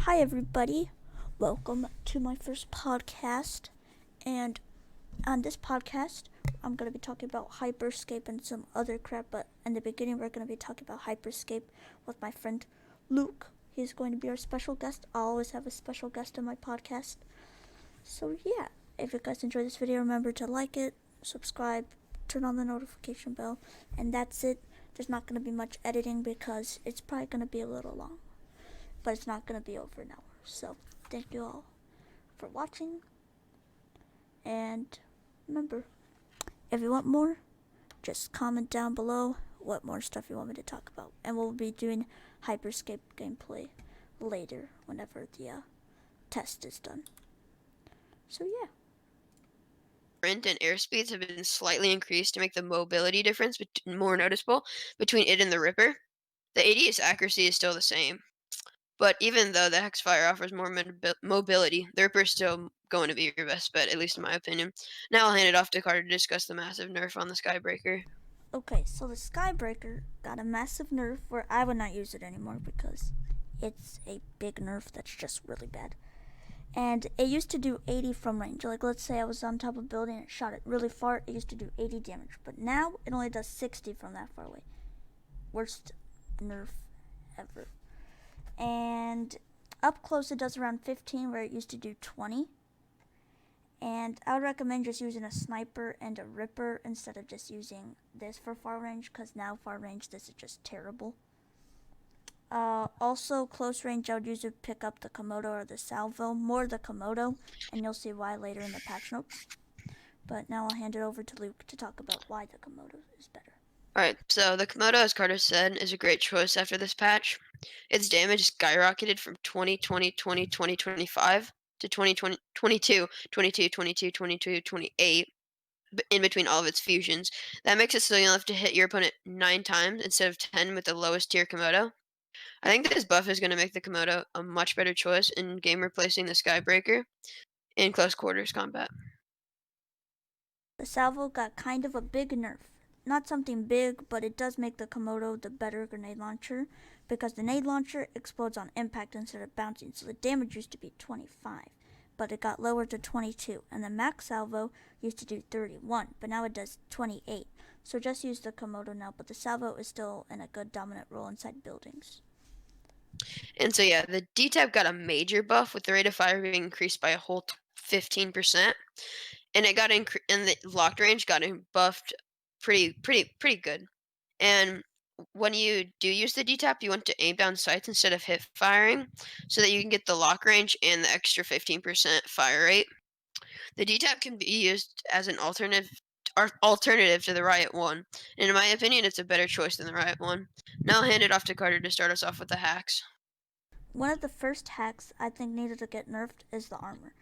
Hi, everybody. Welcome to my first podcast. And on this podcast, I'm going to be talking about Hyperscape and some other crap. But in the beginning, we're going to be talking about Hyperscape with my friend Luke. He's going to be our special guest. I always have a special guest on my podcast. So, yeah, if you guys enjoyed this video, remember to like it, subscribe, turn on the notification bell. And that's it. There's not going to be much editing because it's probably going to be a little long. But it's not going to be over an hour. So, thank you all for watching. And remember, if you want more, just comment down below what more stuff you want me to talk about. And we'll be doing Hyperscape gameplay later, whenever the test is done. So, yeah. Sprint and airspeeds have been slightly increased to make the mobility difference more noticeable between it and the Ripper. The ADS accuracy is still the same, but even though the Hexfire offers more mobility, the Ripper is still going to be your best bet, at least in my opinion. Now I'll hand it off to Carter to discuss the massive nerf on the Skybreaker. Okay, so the Skybreaker got a massive nerf where I would not use it anymore because it's a big nerf that's just really bad. And it used to do 80 from range. Like, let's say I was on top of a building and shot it really far, it used to do 80 damage. But now it only does 60 from that far away. Worst nerf ever. And up close it does around 15, where it used to do 20. And I would recommend just using a sniper and a Ripper instead of just using this for far range, because now far range this is just terrible. Also, close range, I would usually pick up the Komodo or the Salvo. More the Komodo, and you'll see why later in the patch notes. But now I'll hand it over to Luke to talk about why the Komodo is better. Alright, so the Komodo, as Carter said, is a great choice after this patch. Its damage skyrocketed from 2020, 2025 to 2020, 22, 22, 22, 22, 28 in between all of its fusions. That makes it so you'll have to hit your opponent 9 times instead of 10 with the lowest tier Komodo. I think this buff is going to make the Komodo a much better choice in game replacing the Skybreaker in close quarters combat. The Salvo got kind of a big nerf. Not something big, but it does make the Komodo the better grenade launcher, because the grenade launcher explodes on impact instead of bouncing, so the damage used to be 25, but it got lowered to 22, and the max salvo used to do 31, but now it does 28. So just use the Komodo now, but the salvo is still in a good dominant role inside buildings. And so yeah, the D-Tab got a major buff with the rate of fire being increased by a whole 15%, and it got and the locked range got buffed pretty good. And when you do use the D-Tap, you want to aim down sights instead of hip firing, so that you can get the lock range and the extra 15% fire rate. The D-Tap can be used as an alternative to the Riot 1, and in my opinion, it's a better choice than the Riot 1. Now I'll hand it off to Carter to start us off with the hacks. One of the first hacks I think needed to get nerfed is the armor,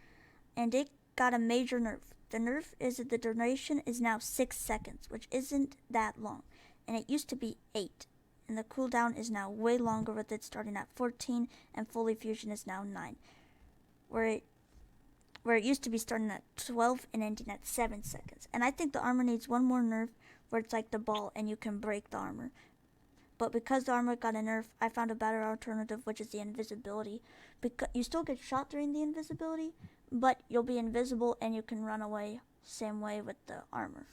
and it got a major nerf. The nerf is that the duration is now 6 seconds, which isn't that long, and it used to be 8. And the cooldown is now way longer, with it starting at 14, and fully fusion is now 9. Where it used to be starting at 12 and ending at 7 seconds. And I think the armor needs one more nerf, where it's like the ball and you can break the armor. But because the armor got a nerf, I found a better alternative, which is the invisibility. Because you still get shot during the invisibility, but you'll be invisible and you can run away same way with the armor.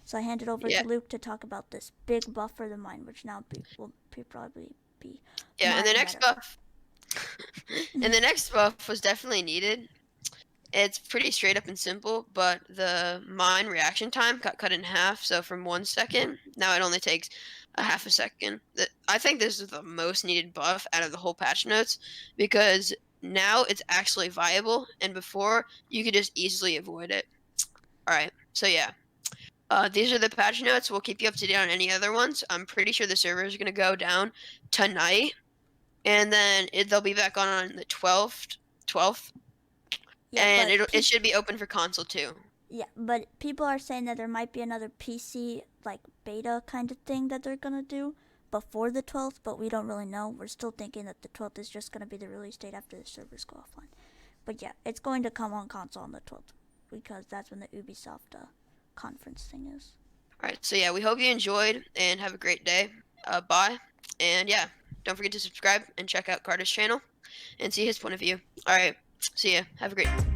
So I hand it over to Luke to talk about this big buff for the mine, which now will probably be and the next buff and the next buff was definitely needed. It's pretty straight up and simple, but the mine reaction time got cut in half, so from 1 second, now it only takes a half a second. I think this is the most needed buff out of the whole patch notes, because now it's actually viable, and before, you could just easily avoid it. Alright, so yeah. These are the patch notes. We'll keep you up to date on any other ones. I'm pretty sure the server is going to go down tonight, and then they'll be back on the 12th. Yeah, and it should be open for console too. Yeah, but people are saying that there might be another PC like beta kind of thing that they're gonna do before the 12th, but we don't really know. We're still thinking that the 12th is just gonna be the release date after the servers go offline. But yeah, it's going to come on console on the 12th, because that's when the Ubisoft conference thing is. Alright, so yeah, we hope you enjoyed and have a great day. Bye, and yeah. don't forget to subscribe and check out Carter's channel and see his point of view. All right, see ya. Have a great